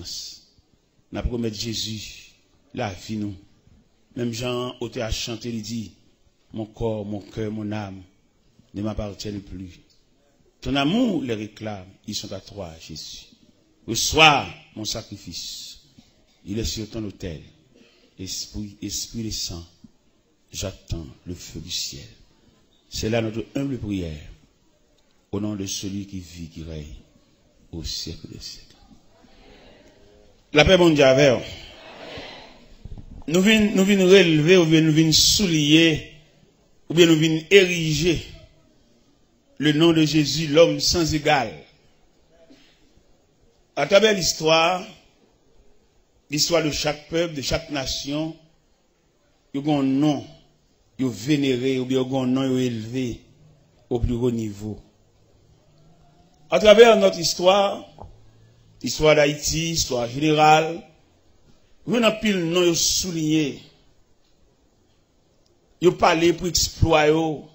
délivrance. Nous promettons Jésus, la vie nous. Même Jean, au à chanter, il dit, mon corps, mon cœur, mon âme ne m'appartiennent plus. Ton amour les réclame, ils sont à toi, Jésus. Reçois mon sacrifice. Il est sur ton autel. Esprit et sang, j'attends le feu du ciel. C'est là notre humble prière. Au nom de celui qui vit, qui règne au siècle des siècles. La paix, bon Dieu, avec nous venons relever, ou bien nous venons souligner, ou bien nous venons ériger le nom de Jésus, l'homme sans égal. À travers l'histoire de chaque peuple, de chaque nation, il y a un nom, il y a vénéré, ou bien il y a un nom élevé au plus haut niveau. À travers notre histoire d'Haïti, histoire générale, nous avons pile de noms soulignés. Nous avons parlé pour exploit, nous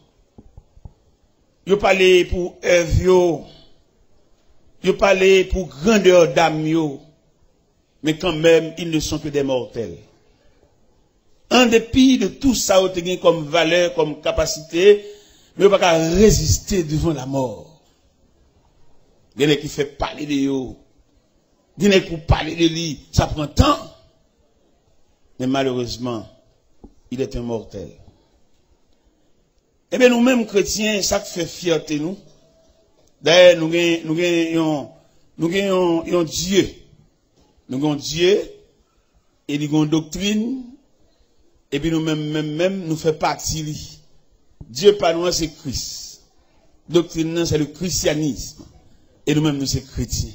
avons parlé pour œuvre, nous avons parlé pour grandeur d'âme, mais quand même, ils ne sont que des mortels. En dépit de tout ça, ils ont comme valeur, comme capacité, mais ils ne peuvent pas résister devant la mort. Il y en a qui fait parler de eux. Il y en a qui parler de lui. Ça prend temps. Mais malheureusement, il est un mortel. Eh bien, nous-mêmes chrétiens, ça fait fierté nous. D'ailleurs, nous avons Dieu. Nous avons Dieu, et nous avons doctrine, et puis nous-mêmes, nous faisons partie. Dieu, par nous, c'est Christ. Doctrine, c'est le christianisme. Et nous-mêmes, nous sommes chrétiens.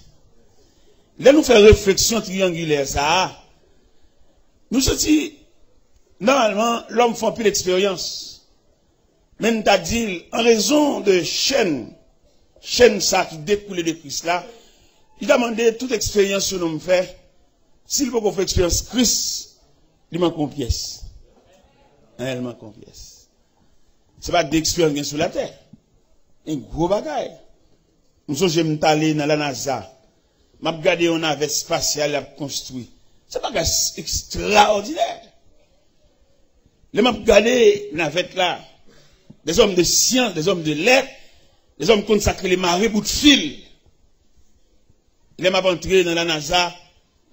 Là, nous faisons réflexion triangulaire, ça. Nous sommes dit, normalement, l'homme fait plus d'expérience. Même t'as dit, en raison de chaîne ça qui découle de Christ là, il a demandé toute expérience que nous fait. S'il veut qu'on fasse expérience Christ, il manque une pièce. Il manque une pièce. C'est pas d'expérience sur la terre. Un gros bagage. Nous sommes allés dans la NASA. M'a regardé une navette spatiale à construire. C'est pas extraordinaire. Les m'a regardé une navette là. Des hommes de science, des hommes de lettres, des hommes consacrés les marées bout de fil. Les m'a entré dans la NASA.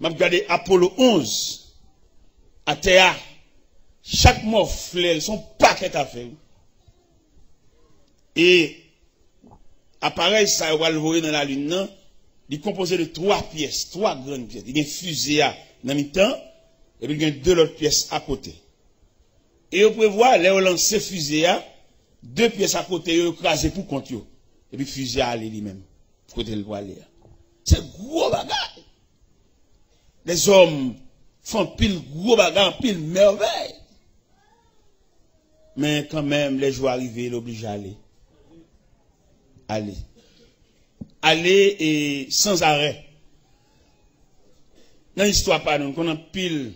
M'a regardé Apollo 11 à Terre. Chaque morphlet, son paquet à faire. Et appareil, ça va le voir dans la Lune, non? Il est composé de 3 pièces, 3 grandes pièces. Il y a une fusée dans le temps, et puis il y a 2 autres pièces à côté. Et vous pouvez voir, là, on lance ces fusées, 2 pièces à côté, on écrasé pour compte. Et puis fusée à aller lui-même. Côté le aller. C'est gros bagage. Les hommes font pile gros bagage, pile merveille. Mais quand même, les jours arrivés, il est obligé d'aller. Aller et sans arrêt. Dans l'histoire, par nous, qu'on a pile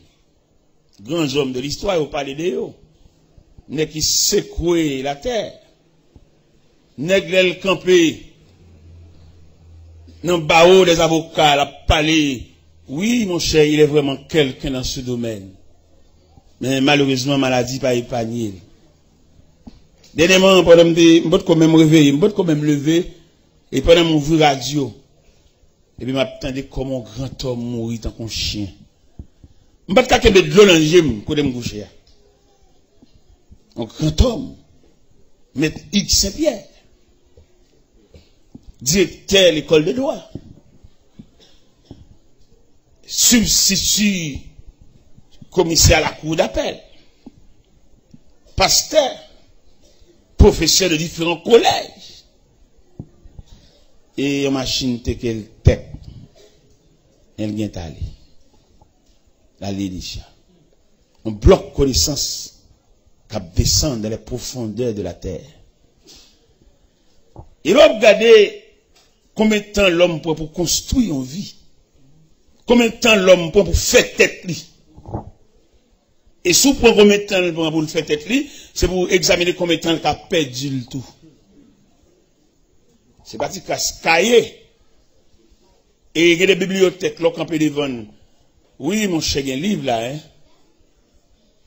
grands hommes de l'histoire, vous parlez de eux. N'est qui secoué la terre. N'est qui campé. Dans le barreau des avocats, la parler. Oui, mon cher, il est vraiment quelqu'un dans ce domaine. Mais malheureusement, maladie pas épargnée. Dernièrement, pendant je peux quand même réveiller, je peux quand même lever, et pendant mon ouvrir radio, et puis m'attendais comme un grand homme mourir tant qu'un chien. Je ne peux pas de l'eau dans le gym, quand je me couche. Un grand homme, Maître X Saint-Pierre, directeur de l'école de droit, substitut commissaire à la cour d'appel, pasteur, professeur de différents collèges. Et une machine qu'elle tête, elle vient aller. La Lénicia. On bloque connaissance qui descend dans les profondeurs de la terre. Et là, regardez combien de temps l'homme prend pour construire une vie. Combien de temps l'homme prend pour faire tête lui. Et si vous prenez combien de temps l'homme prend pour faire tête lui, c'est pour examiner combien de temps il a perdu le tout. C'est pas cahier. Et il y a des bibliothèques, là, campé devant. Oui, mon cher, il y a un livre là, hein.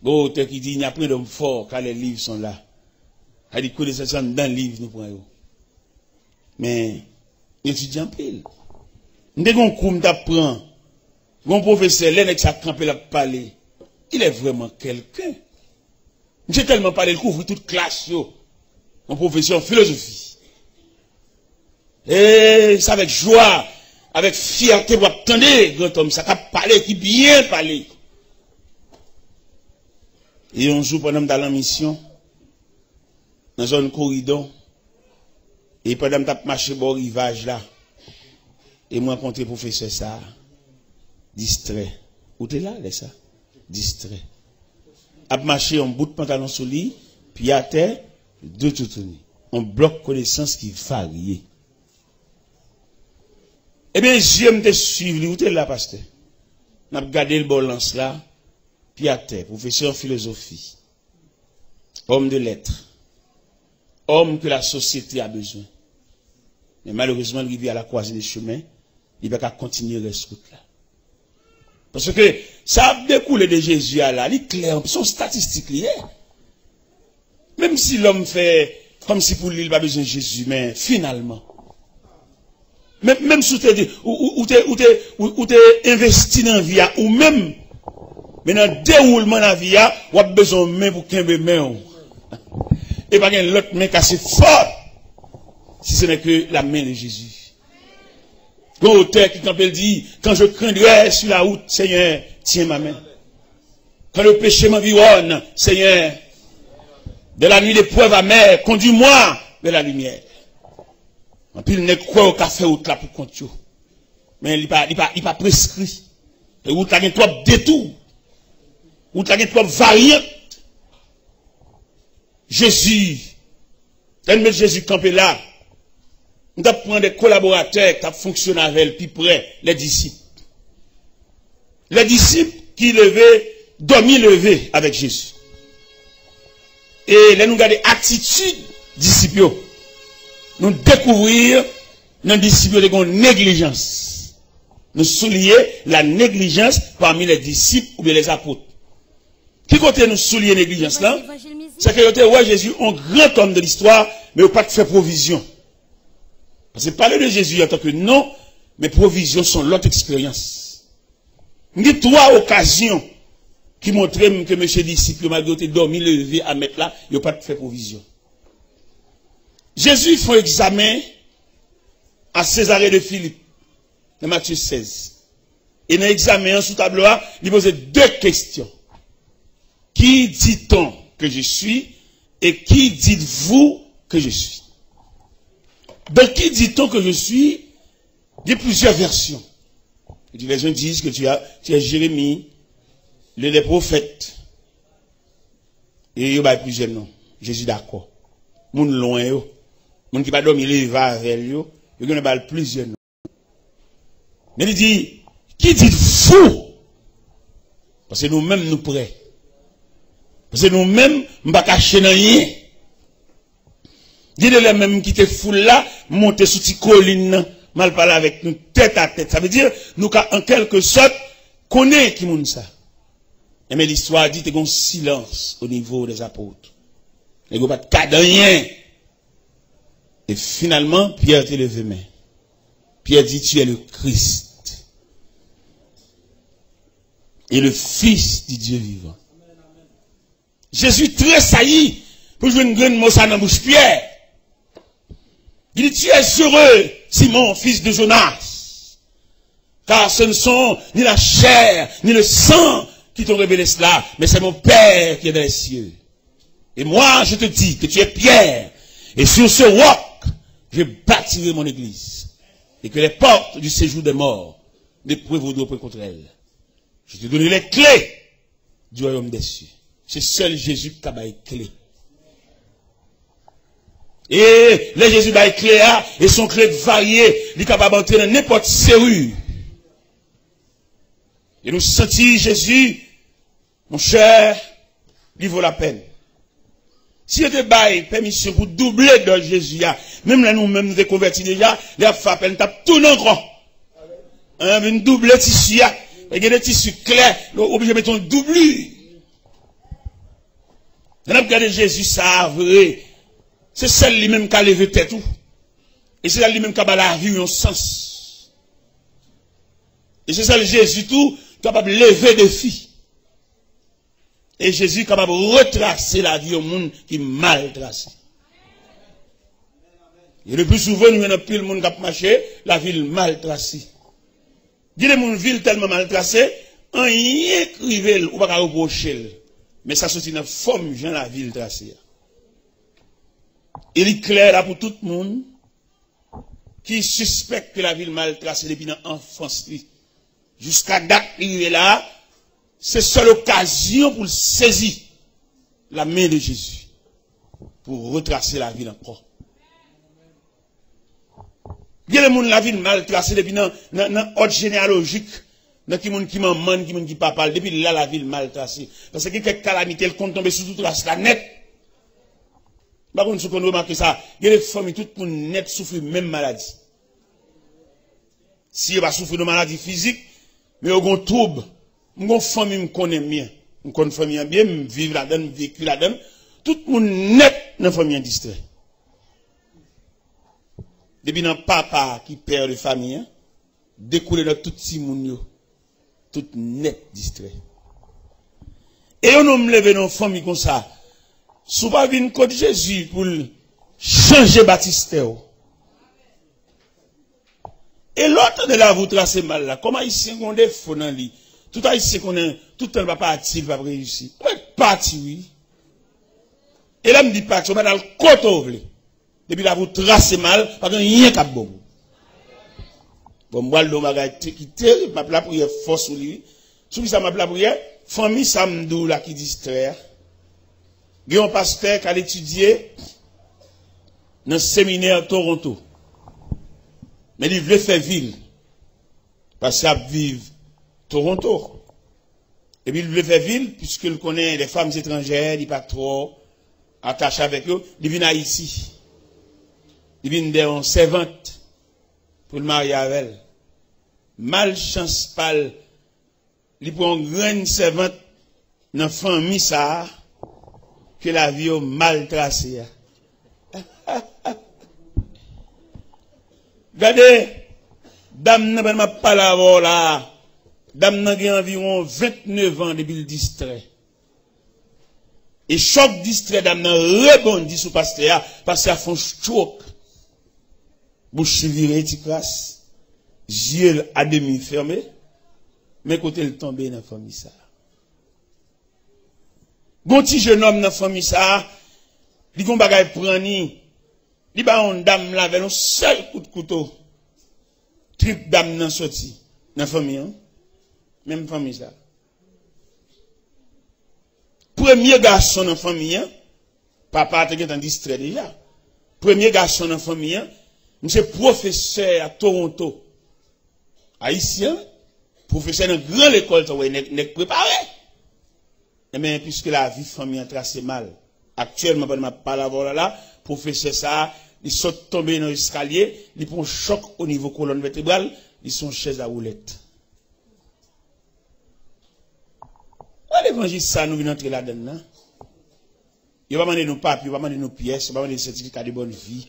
Bon, auteur qui dit, il n'y a pas d'homme fort, car les livres sont là. Il dit, connaissance dans le livre, nous prenons. Mais, étudiant pile. Nous avons un cours d'apprendre. Mon professeur, l'un qui a campé la parler. Il est vraiment quelqu'un. J'ai tellement parlé, il couvre toute classe, yo. Mon professeur en philosophie. Et c'est avec joie, avec fierté, vous attendez, grand homme, ça a parlé, qui bien parlé. Et un jour, pendant dans la mission, dans un corridor, et pendant que je marché au rivage là, et moi rencontré le professeur ça, distrait. Où t'es là, là, ça? Distrait. A marché en bout de pantalon sur lui, puis à terre, deux toutounis. On bloque connaissance qui varie. Eh bien, j'aime te suivre, où t'es là, pasteur? On a regardé le balance là, puis à terre, professeur en philosophie, homme de lettres, homme que la société a besoin. Mais malheureusement, il vit à la croisée des chemins, il va continuer cette route là. Parce que ça a découlé de Jésus là, il est clair, son statistique lié. Même si l'homme fait comme si pour lui il n'a pas besoin de Jésus, mais finalement, même si tu es investi dans la vie, ou même, mais dans le déroulement de la vie, tu as besoin de main pour qu'un main. Et pas l'autre main cassée fort, si ce n'est que la main de Jésus. L'auteur qui quand elle dit, quand je craindrai sur la route, Seigneur, tiens ma main. Quand le péché m'environne, Seigneur, de la nuit d'épreuve amère, conduis-moi vers la lumière. En plus, il n'est quoi au café ou là pour compter. Mais il n'est pas prescrit. Et où tu as trop détours. Où tu as trop variantes. Jésus, Jésus campé là. On doit prendre des collaborateurs qui fonctionnent avec elle, puis près, les disciples. Les disciples qui levaient, dormi levé avec Jésus. Et là, nous regardons l'attitude disciples. Nous découvrir dans les disciples de négligence. Nous souligner la négligence parmi les disciples ou bien les apôtres. Qui côté nous souligner la négligence là? C'est que ouais, Jésus, un grand homme de l'histoire, mais il n'a pas fait provision. Parce que parler de Jésus en tant que non, mais provisions sont l'autre expérience. Ni trois occasions qui montraient que M. disciple, malgré qu'il dormi, levé à mettre là, il n'a pas fait provision. Jésus fait un examen à Césarée de Philippe, dans Matthieu 16. Et dans l'examen, sous tableau, il posait deux questions. Qui dit-on que je suis et qui dites-vous que je suis? Dans qui dit-on que je suis? Il y a plusieurs versions. Les gens disent que tu es Jérémie, les prophètes. Et il y a plusieurs noms. Jésus d'accord. Moun loin yo. Moun qui pas dormir, il va avec yo. Il y a plusieurs noms. Mais il dit, qui dites-vous? Parce que nous-mêmes nous prêts. Parce que nous-mêmes, nous ne pas cacher rien. Dis-le les mêmes qui te foule là, monter sous cette colline, mal parler avec nous tête à tête. Ça veut dire, nous, en quelque sorte, connaît qui moun ça. Et mais l'histoire dit, qu'il y a un silence au niveau des apôtres. Il n'y a pas de cas de rien. Et finalement, Pierre te levé main. Pierre dit, tu es le Christ. Et le Fils du Dieu vivant. Jésus tressaillit pour jouer une grande mot ça dans la bouche Pierre. Il dit, tu es heureux, Simon, fils de Jonas. Car ce ne sont ni la chair, ni le sang qui t'ont révélé cela, mais c'est mon Père qui est dans les cieux. Et moi, je te dis que tu es Pierre, et sur ce roc, je bâtirai mon église, et que les portes du séjour des morts ne prévaudront pas contre elle. Je te donnerai les clés du royaume des cieux. C'est seul Jésus qui a les clés. Et les Jésus a les clés, et son clé variées, il est capable d'entrer dans n'importe serrure. Et nous sentir Jésus, mon cher, il vaut la peine. Si je te baille permission pour doubler de Jésus, même là nous-mêmes nous convertis déjà, il a fait peine, tape tout non grand. Une double tissu, il y a des tissus clairs, obligé de mettre un doublure. On a regardé Jésus, ça vrai. C'est celle lui-même qui a levé tête tout. Et c'est celle lui-même qui a la vie un sens. Et c'est celle Jésus tout, capable de lever des filles. Et Jésus est capable de retracer la vie au monde qui est mal tracé. Et le plus souvent, nous avons plus le monde qui a marché, la ville mal tracée. Dit les gens, ville tellement mal tracée, on y écrivait, ou pas reprocher. Mais ça sortit dans la forme, de la ville tracée. Il est clair là pour tout le monde qui suspecte que la ville mal tracée depuis l'enfance. Jusqu'à date, il est là. C'est seule occasion pour saisir la main de Jésus. Pour retracer la ville encore. Il y a des gens la ville mal tracée depuis dans l'ordre généalogique. Dans qui monde qui m'en manque, qui monde qui pas parle. Depuis là, la ville mal tracée. Parce que quelques calamités, elles comptent tomber sur toute la net. Par contre, si on remarque ça, il y a des familles, tout le monde net souffre de même maladie. Si on va souffrir de maladie physique, mais on a un trouble. Mon famille me connaît bien. On connaît famille bien, me vivre là-dedans, me vécu là-dedans. Tout le monde net dans la famille distrait. Depuis dans papa qui perd de famille, découle dans tout petit monde, tout net distrait. Et on me lève dans une famille comme ça. Si pas venir contre Jésus pour changer Baptiste. Et l'autre de là, vous tracez mal là. Comment ici on défaut dans lui? Tout ici qu'on est, tout le temps va partir, va réussir. On est parti, oui. Et là, me dit pas, on va dans le côté. Depuis là, vous tracez mal, parce qu'il n'y a rien qu'à bon. Bon, moi, le bagage qui terrible, ma la prière force sur lui. Sous ça, ma la prière, famille Samdou là qui distrait. Il y a un pasteur qui a étudié dans le séminaire Toronto. Mais il veut faire ville. Parce qu'il vive Toronto. Et puis il veut faire ville, puisqu'il connaît les femmes étrangères, il n'est pas trop attaché avec eux. Il vient ici. Il vient d'une servante pour le marier avec elle. Malchance pâle. Il prend une grande servante dans la famille ça, que la vie est mal tracée. Regardez, dame n'a pas parlé là. Dame n'a environ 29 ans depuis le distrait. Et choc distrait, dame n'a rebondi sur pasteur, parce qu'elle fait un choc. Bouche virée, tu crasse. Yeux à demi fermé. Mais côté le tombé dans la famille ça. Bon petit jeune homme dans la famille ça, il gon bagay prani. Il ba on dame là avec un seul coup de couteau. Trip dame nan sorti dans la famille hein. Même famille ça. Premier garçon dans la famille hein. Papa était dans distrait déjà. Premier garçon dans la famille hein. Monsieur professeur à Toronto. Haïtien, professeur dans grande école, n'est préparé. Mais puisque la vie famille a tracé mal, actuellement, je ne parle pas là, professeur ça, il saute tomber dans l'escalier, il prend un choc au niveau colonne vertébrale, ils sont chaise à roulette. L'évangile, ça, nous venons entrer là-dedans. Il va demander nos papiers, il va demander nos pièces, il va demander des certificats de bonne vie.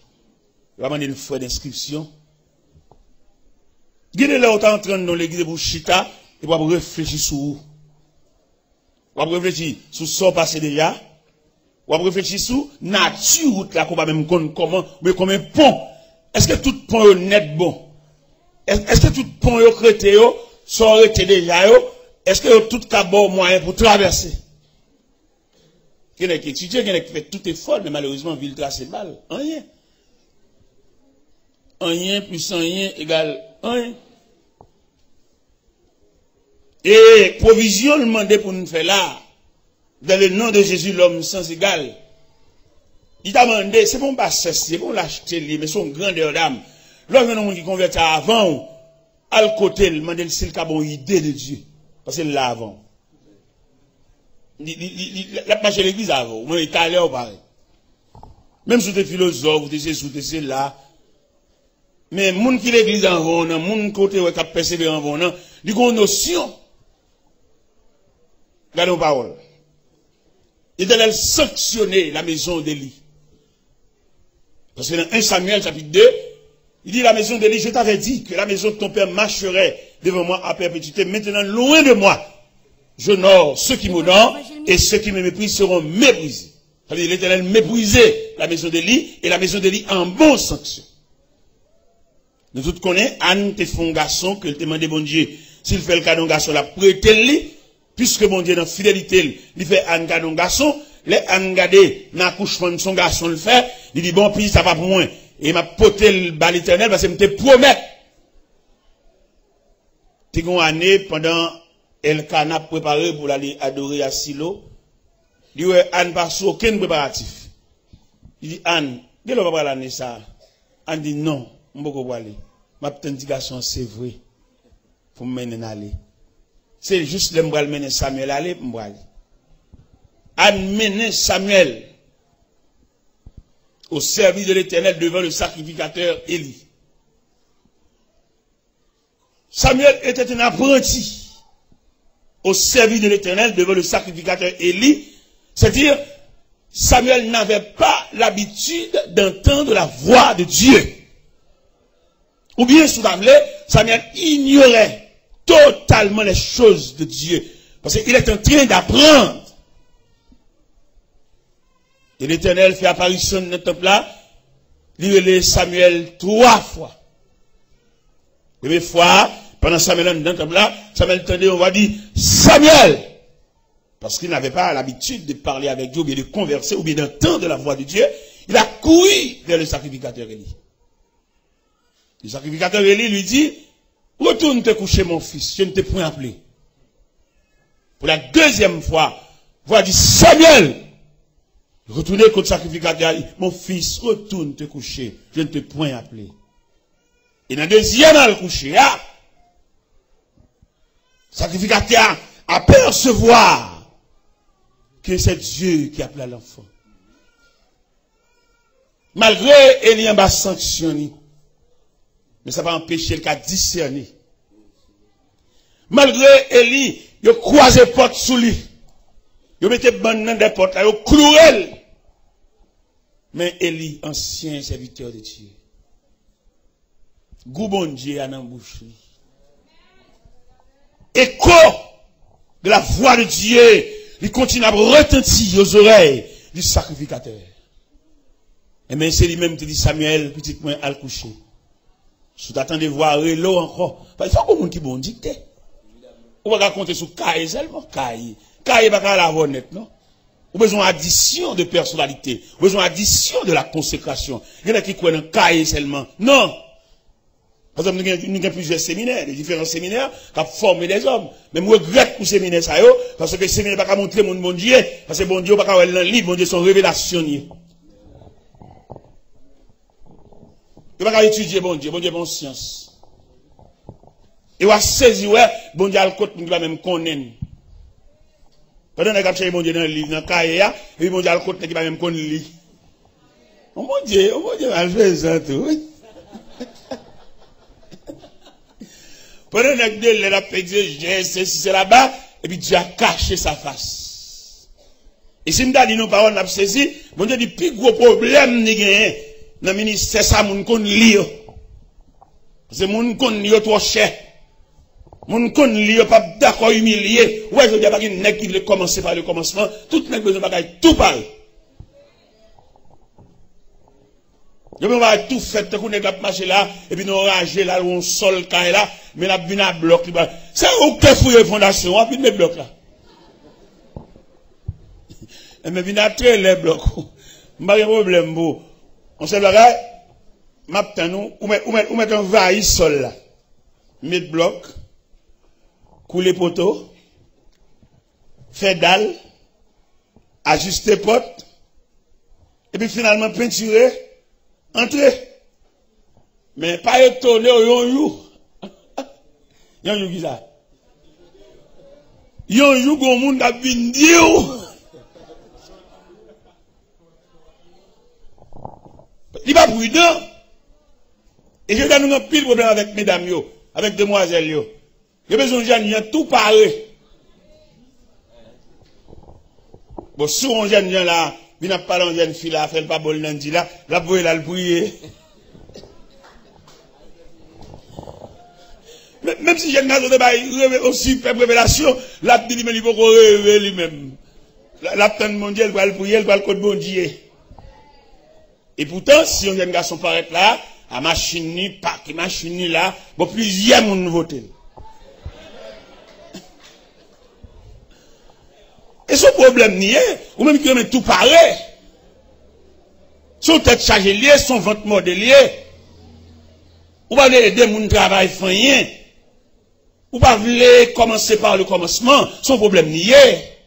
Il va demander une frais d'inscription. Guidez là, autant en train dans l'église de Chita, et va réfléchir sur où. Va réfléchir sur ce qui passé déjà. Va réfléchir sur nature route là, qu'on va même connaître comment, mais comme un pont. Est-ce que tout pont est net bon? Est-ce que tout pont est crété, sont arrêtés déjà, est-ce que tout cabot moyen pour traverser? Quelqu'un qui étudie, quelqu'un qui fait tout effort, mais malheureusement, ville tracée mal. Rien. Rien plus rien égale rien. Et provision demandée pour nous faire là, dans le nom de Jésus, l'homme sans égal. Il t'a demandé, c'est bon pas c'est bon l'acheter, mais son grandeur d'âme. L'homme non qui convertit avant, à le côté, il demande s'il a une idée de Dieu. Parce que là avant. Il a marché l'église avant, mais il est allé au pareil. Même si tu es philosophe, tu es là. Mais moun qui l'église en volant, moun côté qui a persévéré en volant, il y a une notion. Regardez nos paroles. Il allait sanctionner la maison d'Élie. Parce que dans 1 Samuel chapitre 2, il dit la maison d'Élie, je t'avais dit que la maison de ton père marcherait devant moi à perpétuité. Maintenant, loin de moi, j'honore ceux qui m'honorent et ceux qui me méprisent seront méprisés. Ça veut dire l'Éternel méprisait la maison d'Élie et la maison d'Élie en bonne sanction. Nous tous connaissons, Anne te font garçon, que te demande bon Dieu, s'il fait le canon garçon, la prêtez-le, puisque bon Dieu, dans fidélité, il fait Anne canon garçon, les Anne gardé, dans l'accouchement de son garçon le fait, il dit bon, puis ça va pour moi. Et m'a poté le bal éternel parce que me te promet. T'es une année pendant Elkana préparé pour aller adorer à Silo. Il dit Anne pas sous aucun préparatif. Il dit Anne, dès le va l'année ça. Anne dit non. M'boko aller. Ma petite indication c'est vrai. Faut me mener aller. C'est juste le m'bral mener Samuel aller m'bral. Anne mener Samuel au service de l'Éternel devant le sacrificateur Élie. Samuel était un apprenti au service de l'Éternel devant le sacrificateur Élie. C'est-à-dire, Samuel n'avait pas l'habitude d'entendre la voix de Dieu. Ou bien, sous Samuel ignorait totalement les choses de Dieu. Parce qu'il est en train d'apprendre. Et l'Éternel fait apparition dans le temple là. Il relève Samuel 3 fois. Première fois, pendant Samuel dans le temple là, Samuel entendait, on va dire, Samuel! Parce qu'il n'avait pas l'habitude de parler avec Dieu, ou bien de converser, ou bien d'entendre la voix de Dieu. Il a couru vers le sacrificateur Élie. Le sacrificateur Élie lui dit, retourne te coucher mon fils, je ne t'ai point appelé. Pour la deuxième fois, voix dit, Samuel! Retournez contre le sacrificateur, mon fils, retourne te coucher, je ne t'ai point appelé. Et dans le deuxième à le coucher, sacrificateur apercevoir que c'est Dieu qui appelle l'enfant. Malgré Élie en bas sanctionné, mais ça va empêcher le cas discerner. Malgré Élie, il a croisé porte sous lui. Il a mis dans des portes, il a cloué. Mais Élie, ancien serviteur de Dieu, goût bon Dieu en embouche. Écho de la voix de Dieu, il continue à retentir aux oreilles du sacrificateur. Et bien c'est lui-même qui dit Samuel, petit point à le coucher. Si tu attends de voir l'eau encore, il faut qu'on qui bon dicté. On va raconter sur Caï seulement. Caï va pas la honnête, non? Ou besoin d'addition de personnalité, ou besoin d'addition de la consécration. Il y en a qui croient dans Caï seulement. Non! Par exemple, nous avons plusieurs séminaires, des différents séminaires, qui ont formé des hommes. Mais je regrette pour ces séminaires, ça, parce que les séminaires ne peuvent pas montrer mon bon Dieu, parce que bon Dieu ne peut pas dans le livre, bon Dieu sont révélationniers. Il ne peut pas étudier bon Dieu bon science. Il va saisir, bon Dieu a le côté, il va même connaître. Pendant que je bon Dieu dans le livre, dans le cahier, et puis bon Dieu a le côté, il va même connaître. Oh mon Dieu, elle fait ça tout. Pendant que Dieu l'a fait, c'est là-bas, et puis Dieu a caché sa face. Et si nous avons dit nos paroles, nous avons saisi, bon Dieu dit, plus gros problème, nous avons dans le ministère, c'est ça, moun kon li yo. C'est moun kon li yo trop cher. Moun kon li yo pas d'accord humilié. Ouais, je dis pas qu'il nèg qui veut commencer par le commencement, tout nèg besoin bagaille tout parle. Je vais tout fait, tout nèg a marché là, et puis nous ranger là, on sol caille là, mais la bin à bloc. C'est où que fouille fondation, on puis mes blocs là. Et mais bin à très les blocs. Pas de problème, beau. On sait le gars, maintenant, ou met un vaille sol là. Mettre bloc, couler poteau, faire dalle, ajuster porte, et puis finalement peinturer, entrer. Mais pas étonné, yon qui ça? Yon gon moun a vin diou. Il va prudent. Et je donne un pile problème avec mesdames, avec demoiselles. Il y a besoin de gens tout parler. Bon, si on jeune là, il n'a pas de jeune fille là, fait pas bon lundi là, la voix là, le prier. Même si jeune n'a pas aussi fait révélation, la dit mais il faut qu'on rêve lui-même. La tante mondiale va le prier, elle va le code bon Dieu. Et pourtant, si un jeune garçon paraît là, à machine ni pas, machine ni là, bon plusieurs monde voter. Et ce problème n'y est, ou même qui tout pareil. Son tête chargée liée, son ventre modélié. Ou pas aider mon travail rien. Ou pas voulez commencer par le commencement, son problème n'y est.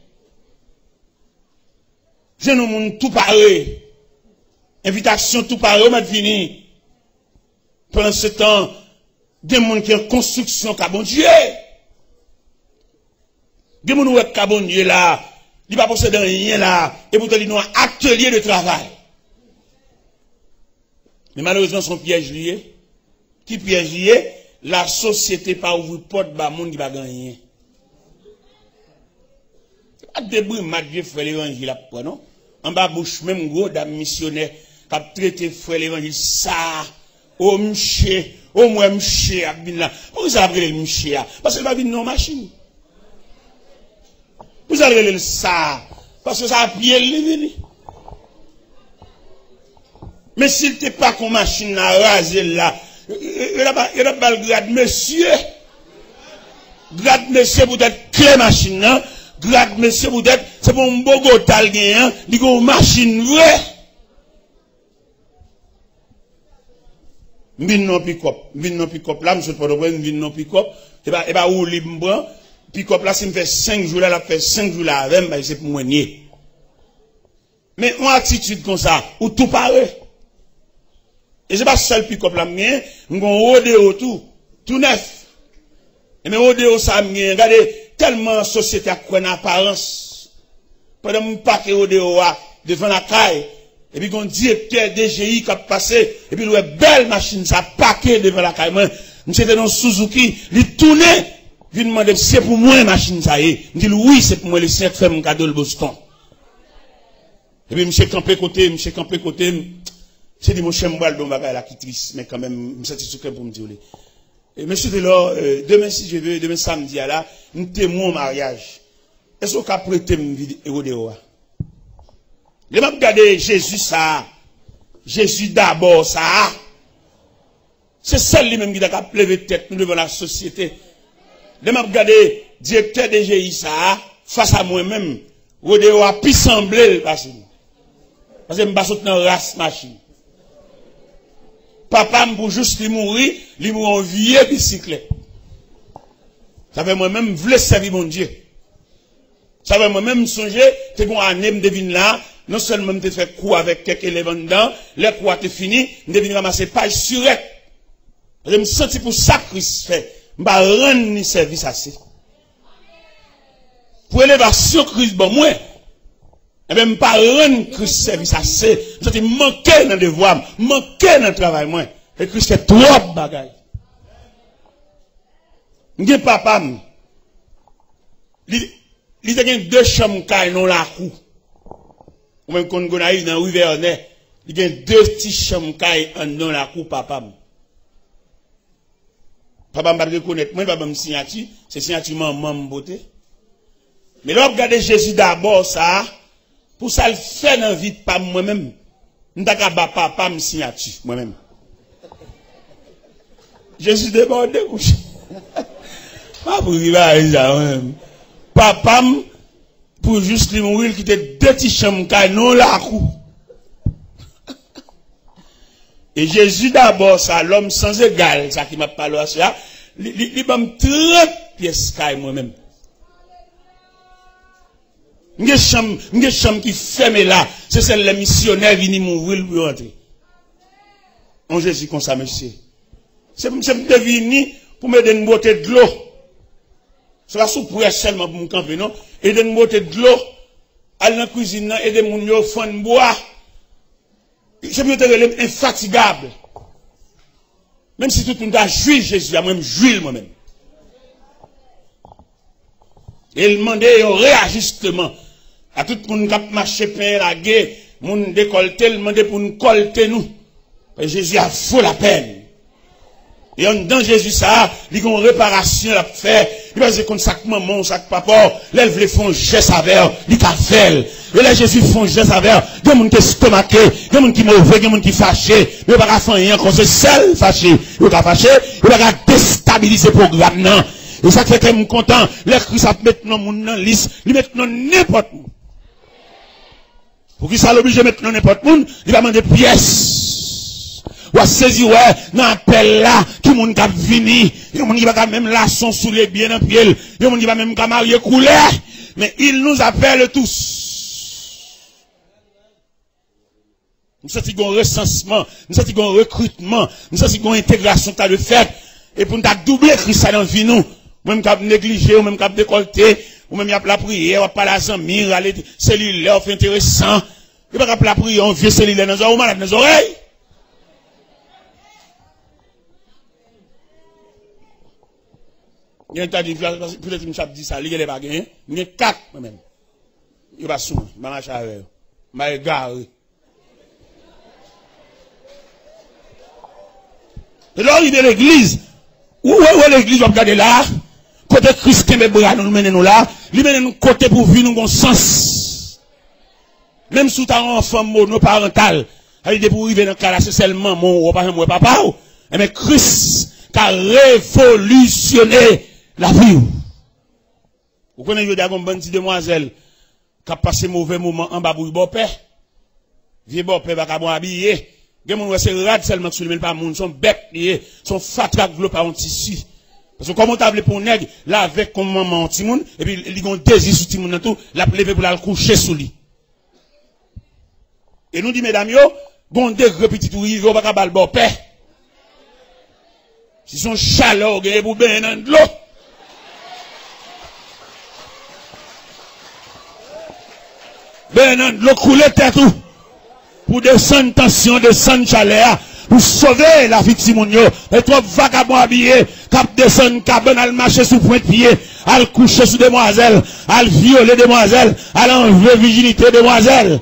J'ai nous monde tout pareil. Invitation tout pareil, on m'a fini. Pendant ce temps, des gens qui ont construction qu'a bon Dieu. Des gens qui ont bon Dieu là. Il va posséder rien là, et pourtant il y a un atelier de travail. Mais malheureusement, son piège lié. Qui piège lié? La société pas ouvrir porte, bah, monde qui va gagner. C'est pas débris, ma Dieu, frère l'évangile là, non? En bas bouche, même gros dame missionnaire, qui a traité frère l'évangile, ça, oh, m'ché, oh, moi, m'ché, abin pourquoi ça a pris le m'ché, parce qu'il va venir dans machine. Vous allez le ça, parce que ça a pied le mais s'il n'était pas qu'on machine à raser là, il n'a pas le grade monsieur. Grade monsieur pour être clé machine, hein? Grade monsieur pour être, c'est pour un beau gotal gagnant, il y a une machine vraie. M'vin non pick-up, là, monsieur le porte-parole, m'vin non pick-up, et bah, où libre, pick-up là, si me fait 5 jours là, la fait 5 jours là, avec, bah, c'est pour moi nier. Mais, une attitude comme ça, où tout paraît. Et c'est pas seul pick-up là, mais, m'gon rodéo tout neuf. Et mais rodéo ça, regardez, tellement société a quoi en apparence. Pendant mon paquet rodéo devant la caille, et puis qu'on directeur DGI qui a passé, et puis une belle machine, ça paquet devant la caille. Moi, j'étais dans Suzuki, il tournait, il demandait, c'est pour moi machine ça y est. Il dit, oui, c'est pour moi, les 5 femmes cadeau le Boston. Et puis, monsieur campé côté, c'est dit, mon chien m'boile dans la qui triste, mais quand même, je suis satisfait pour me dire. Et monsieur Delors, demain, si je veux, demain samedi, là, nous témoin au mariage. Est-ce qu'on peut prêter une vidéo de oua? Je vais regarder Jésus ça. Jésus d'abord ça. C'est celle lui-même qui a levé tête nous devant la société. Je vais regarder directeur de GI ça face à moi-même. Rodéo a pu sembler le passé. Parce que je me suis dans race machine. Papa pour juste lui mourir en vieux bicyclette. Ça fait moi-même voulais servir mon Dieu. Ça fait moi-même songer, c'est qu'on a me devine là, non seulement me fait coup avec quelques éléments dedans, les coups étaient finis, me devine ramasser page surette. Je me sens pour ça que Christ fait. Je vais rendre service assez. Pour élévation Christ, bon, moi, et même pas rendre Christ service assez. Je me manquer dans le devoir, manquer dans le travail, moi. Et Christ fait trop bagaille. Je papa, il y a 2 chambres dans la cour. Ou même quand on arrive dans la rue Vernet, il y a 2 petites chambres dans la cour, papa. Papa m'a reconnaître, moi, papa me signature, c'est signature maman beauté. Mais là, regardez Jésus d'abord, ça, pour ça le faire dans la vie de pas moi-même. M'taka ba papa me signature, moi-même. Jésus débordé, couché. Pas pour arriver à ça, moi-même. Papa, pour juste lui mourir, qui était 2 petits chambres, non la cour. Et Jésus d'abord, ça, l'homme sans égal, ça qui m'a parlé à ça, il m'a 30 pièces moi-même. M'ge chambre qui ferme là, c'est celle les missionnaires viennent mourir pour rentrer. On Jésus comme ça, monsieur. C'est devenu pour me donner une beauté de l'eau. C'est pas sous pour seulement pour me camper, non? Et donner une beauté de l'eau, aller dans la cuisine, et de mon yo fond bois. Je me suis infatigable. Même si tout le monde a joui Jésus, a même joui moi-même. Et il demandait un réajustement à tout le monde qui a marché pain la guerre, moun décolleté, il demandait pour nous colter nous. Et Jésus a fou la peine. Et en dedans Jésus ça, il y a une réparation à faire. Il va dire comme ça que maman, ça que papa, là il voulait faire un geste avec, il a fait. Et là Jésus fait un geste avec, il y a des gens qui sont stomaqués, il y a des gens qui sont mauvais, il y a des gens qui sont fâchés. Il n'y a pas faire rien quand c'est seul fâché. Il n'y a pas fâché, il n'y a pas déstabiliser le programme. Non. Et ça fait que je suis content. Les Christ a mis dans mon liste, il met dans n'importe où. Pour qu'il soit obligé de mettre dans n'importe où, il va demander pièces. Ou à saisir, ouais, dans l'appel là, qui moun kap vini, yon moun qui va même la son sous les biens dans pied, yon moun qui va même marier couler, mais il nous appelle tous. Nous sentons qu'on recensement, nous sentons qu'on recrutement, nous sentons qu'on intégration t'as de fait, et pour nous t'as doublé Christ dans vie nous, même kap négligé, ou même kap décolleté, ou même y a la prière, ou pas la zamir, aller cellulaire, fait intéressant, il va pas la prière, on vieux cellulaire dans les oreilles, malade dans les oreilles. Il y a un tas de peut-être que je me dit ça, il y a des bagages, il y a 4 moi-même. Il va sous, il va marcher avec eux, il va égarer. Et là, il est l'église. Où est l'église, on va regarder là, côté Christ qui bras nous mène nous là, il mène nous côté pour vivre nous bon sens. Même sous ta enfant monoparental, il est pour vivre dans le cas là, c'est seulement mon papa, mais Christ qui a révolutionné la vie. Vous connaissez, il y a une bonne petite demoiselle qui a passé mauvais moment en bas pour le beau-père. Vieux beau-père va pas habiller. Il y a des gens qui sont rades seulement sur le pas monde, sont bêtes, sont fatigués par un tissu. Parce que comment t'as pour nègre, là avec comme maman petit monde, et puis ils ont désir sur petit monde tout, la lever pour la coucher sous lui. Et nous dit mesdames yo, bon degré petit tout rive, on va pas le beau-père. Si son chaleur, gagne pour ben dans de l'eau. Ben dans de l'eau couler tête tout. Pour descendre tension, descendre chaleur, pour sauver la vie de Simonio. Et toi, vagabond habillé, cap descendre cabane, al marcher sous point de pied, al coucher sous demoiselle, al violer demoiselle, al enlever virginité demoiselle.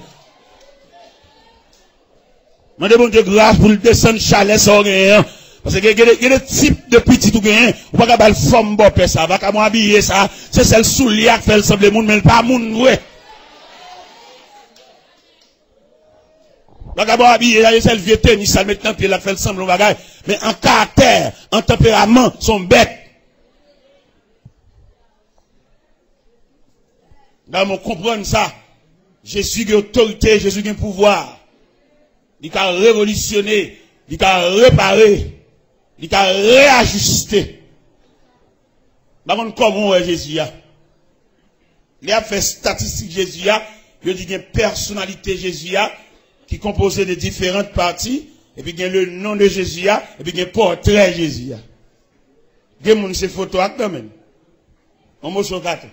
Mandez bon Dieu grâce pour le descendre chaleur sans rien. Parce que il y a des types de petits tout gain, ou pas qu'à forme bon père ça, va qu'à m'habiller ça, c'est celle soulier qui fait le semble monde mais pas monde ouais. Va qu'à habiller, il y a celle vieux tennis ça maintenant puis la fait le semble bagage, mais en caractère, en tempérament sont bêtes. Là on comprend ça. Jésus a autorité, Jésus a pouvoir. Il a révolutionné, il a réparé. Il a réajusté. Par contre, comment est Jésus? Il a fait statistique Jésus. Il dit qu'il y a une personnalité Jésus qui est composée de différentes parties. Et puis il y a le nom de Jésus. Et puis il y a un portrait Jésus. Il y a ces photos quand même. On m'a sur quatre.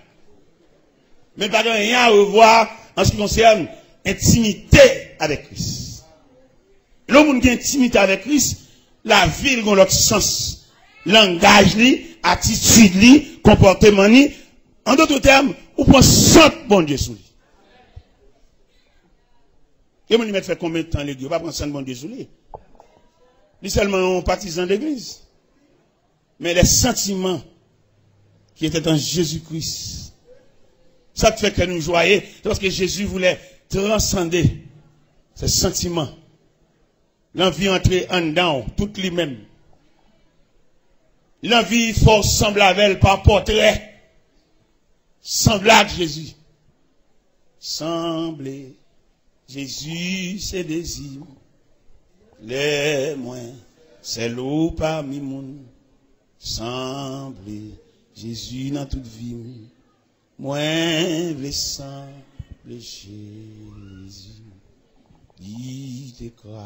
Mais pas rien à revoir en ce qui concerne intimité avec Christ. L'homme qui a intimité avec Christ, la vie dans l'autre sens. Langage li, attitude li, comportement li. En d'autres termes, on prend 100 bon Dieu sous lui. Et on y met fait combien de temps l'église? On va prendre 100 bon Dieu sous lui. Lui seulement un partisan d'église. Mais les sentiments qui étaient en Jésus-Christ, ça te fait que nous joyons, parce que Jésus voulait transcender ces sentiments. L'envie entrer en dedans, tout lui-même. L'envie faut sembler avec elle par portrait. Semblable Jésus. Sembler Jésus, c'est désir. Les moins, c'est l'eau parmi moun. Sembler Jésus dans toute vie. Moins les sembler Jésus. Il te croit.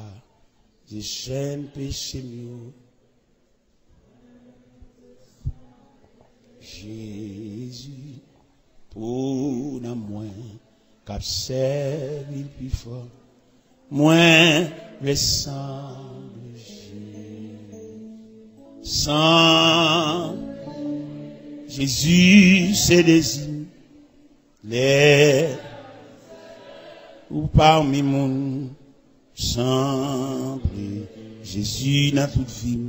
Des chaînes péché mieux. Jésus, pour la moins, cap servi plus fort, moins ressemble Sans Jésus, c'est désirs. Les ou parmi mon semble Jésus dans toute vie.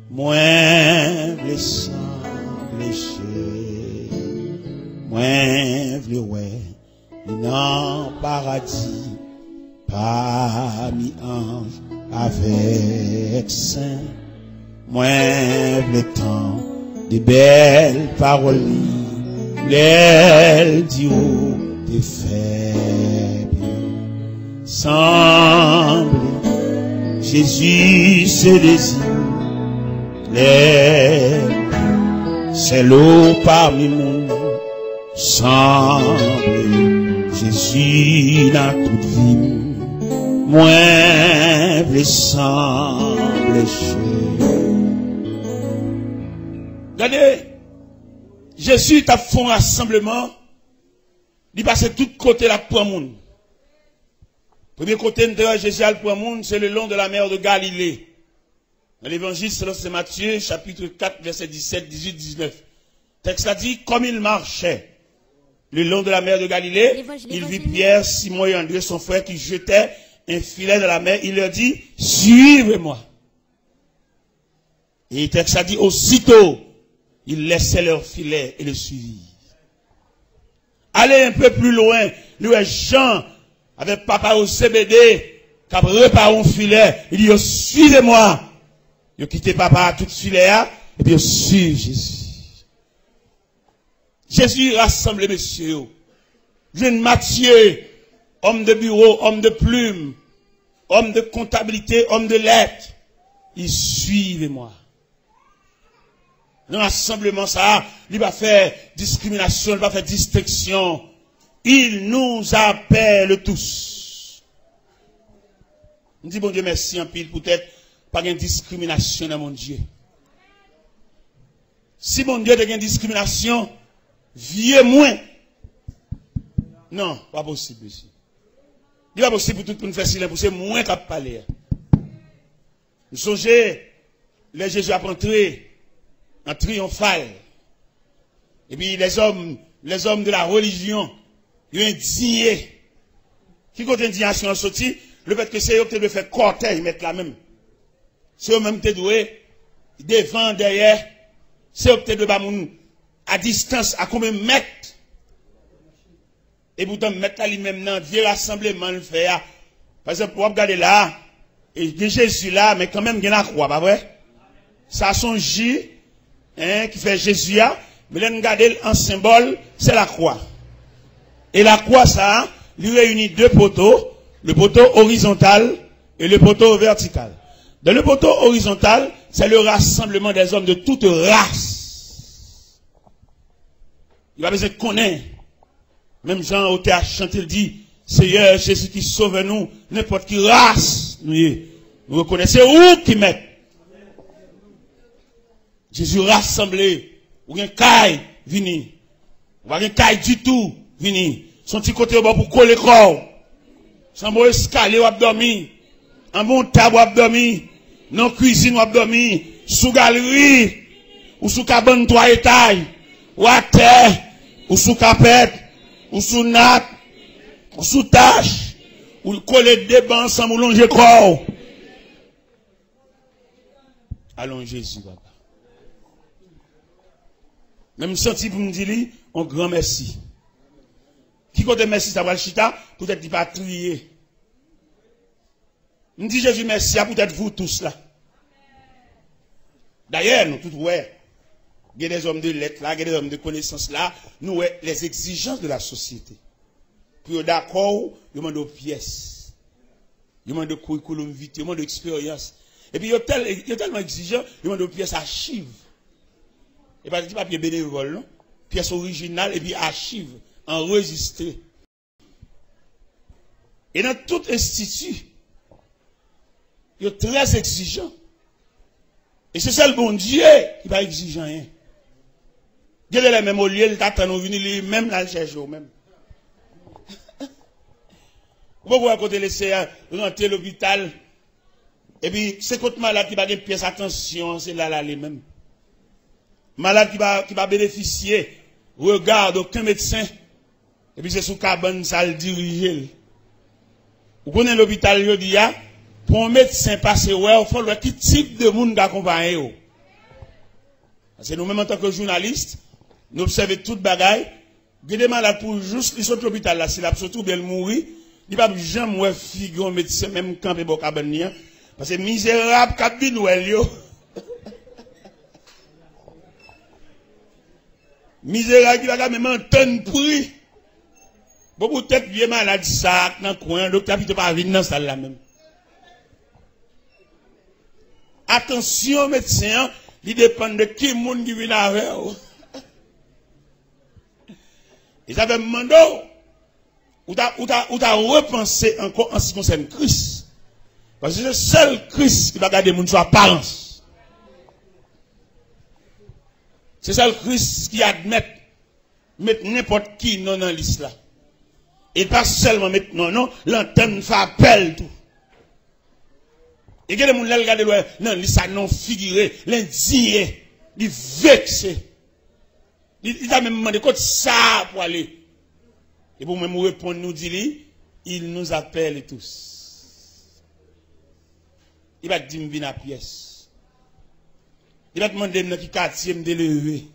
Moins blessant, blessé. Moins vle ouais. Dans paradis. Parmi anges avec saints. Moins le temps des belles paroles, l'aile du haut des faibles. Semble Jésus se désire, c'est l'eau parmi nous. Semble Jésus dans toute vie. Moins semble chez. Regardez, Jésus t'a fait un rassemblement, il passe de tout côté là pour le monde. Premier côté de Jésus pour le monde, c'est le long de la mer de Galilée. Dans l'évangile, c'est Matthieu, chapitre 4, verset 17, 18, 19. Le texte a dit, comme il marchait le long de la mer de Galilée, il vit Pierre, Simon et André, son frère, qui jetaient un filet dans la mer. Il leur dit, suivez-moi. Et le texte a dit, aussitôt, ils laissaient leur filet et le suivirent. Allez un peu plus loin, lui et Jean, avec papa au CBD, qui a préparé un filet, il dit, suivez-moi. Il a quitté papa à tout filet, et puis il suit Jésus. Jésus rassemble messieurs. Jeune Matthieu, homme de bureau, homme de plume, homme de comptabilité, homme de lettres. Il suivez-moi. Dans l'assemblement, ça, il va faire discrimination, il va faire distinction. Il nous appelle tous. On dit, bon Dieu, merci en pile, peut-être, pas de discrimination dans mon Dieu. Si mon Dieu a une discrimination, vieux moins. Non, pas possible ici. Il n'est pas possible pour tout le monde faire silence, pour c'est moins qu'à parler. Vous songez, les Jésus a entré en triomphal. Et puis les hommes de la religion, ils ont indigné. Qui compte indignation sorti? Le fait que c'est eux qui doivent faire cortège, mettre la même. C'est eux-mêmes qui doivent devant, derrière. C'est eux qui doivent à distance, à combien de mètres? Et pourtant, mettre là lui-même dans vieux rassemblement, le fait. Par exemple, pour regarder là, et il y a Jésus là, mais quand même, il y a la croix, pas vrai? Ça, son J, hein, qui fait Jésus là, mais là, regardez en symbole, c'est la croix. Et la croix, ça, lui réunit deux poteaux, le poteau horizontal et le poteau vertical. Dans le poteau horizontal, c'est le rassemblement des hommes de toute race. Il va besoin de connaître. Même Jean au théâtre chanté, il dit, Seigneur Jésus qui sauve nous, n'importe qui race, nous reconnaissons où qui met. Jésus rassemblé, ou un caille, vini. Ou un caille du tout, vini. Son petit côté au bas pour coller le corps. Sans bon escalier ou abdomen. En bon table ou abdomen. Non cuisine ou abdomen. Sous galerie. Ou sous cabane 3 étages. Ou à terre. Ou sous capette. Ou sous natte. Ou sous tâche. Ou coller des bancs sans moulonger le corps. Allons Jésus, papa. Même senti pour me dire, un grand merci. Qui compte merci, ça va le chita, peut-être qu'il va trier. Me dit Jésus merci, peut-être vous tous là. D'ailleurs, nous tous, ouais, il y a des hommes de lettres là, il y a des hommes de connaissances là, nous, ouais, les exigences de la société. Puis d'accord, il demande aux pièces. Il demande de curriculum vitae, il demande d'expérience. Et puis il est tellement exigeant, il demande aux pièces archives. Et pas des papiers bénévoles, non? Pièces originales et puis archives, enregistrées. Et dans tout institut, il est très exigeant. Et c'est ça le bon Dieu qui va exigeant rien. Dieu est le même au lieu, il t'attend, nous venir même là, le chercher au même. Vous pouvez à côté laisser rentrer l'hôpital, Et puis, c'est contre malade qui va gagner pièce attention, c'est là les mêmes. Malade qui va bénéficier, regarde aucun médecin. Et puis c'est sous cabane, ça le dirige. Vous connaissez l'hôpital, il dit, pour un médecin passer, ouais, il faut voir quel type de monde d'accompagner. Parce que nous-mêmes, en tant que journalistes, nous observons toute bagaille. Il y a des malades pour juste, ils sont à l'hôpital là, s'il a surtout bien mourir, il va jamais figurer un médecin, même quand il est cabane. Parce que misérable, cabine, ouais, yo. Misérable qui va même entendre prix. Bon, peut-être vieux malade ça, dans le coin, docteur ne peut pas venir dans la salle là même. Attention, médecin, il dépend de qui monde qui vient avec vous. Et ça fait demandé, ou t'as repensé encore en ce qui concerne Christ. Parce que c'est le seul Christ qui va garder mon sur apparence. C'est ça le Christ qui admet mettre n'importe qui non dans l'islam. Et pas seulement mettre non, l'antenne fait appel tout. Et que les gens regardent loin, non, l'islam non figuré, l'indigné, il vexé. Il a même demandé quoi ça pour aller. Et pour même répondre, nous dit, il nous appelle tous. Il va dire, viens à pièce. Il va demander, qui quartier me lever.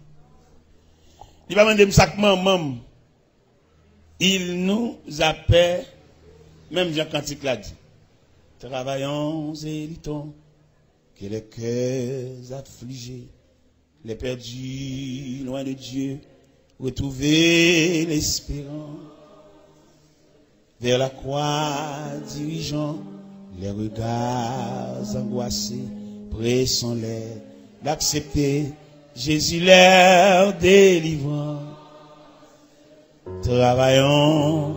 Il va demander, sac maman. Il nous appelle, même Jean Cantique l'a dit. Travaillons et luttons, que les cœurs affligés, les perdus loin de Dieu, retrouver l'espérance. Vers la croix dirigeant, les regards angoissés, pressons-les d'accepter Jésus leur délivrant. Travaillons